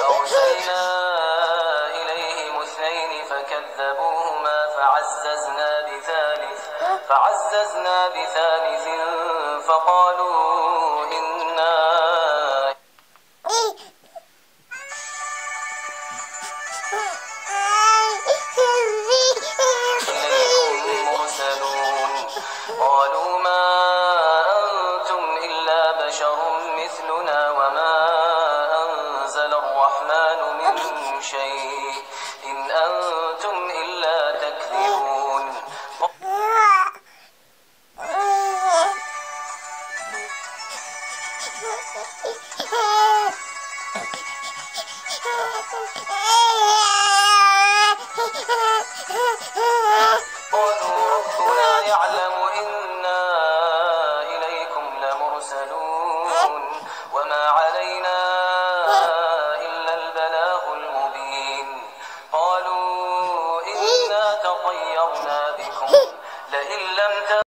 أرسلنا إليهم اثنين فكذبوهما فعززنا بثالث فقالوا إنا إليكم مرسلون. قالوا ما أنتم إلا بشر مثلنا وما أنزل الرحمن من شيء إن أنتم إلا تكذبون. قالوا ربنا يعلم إنا إليكم لمرسلون وما علينا إلا البلاغ المبين. قالوا إنا تطيرنا بكم لئن لم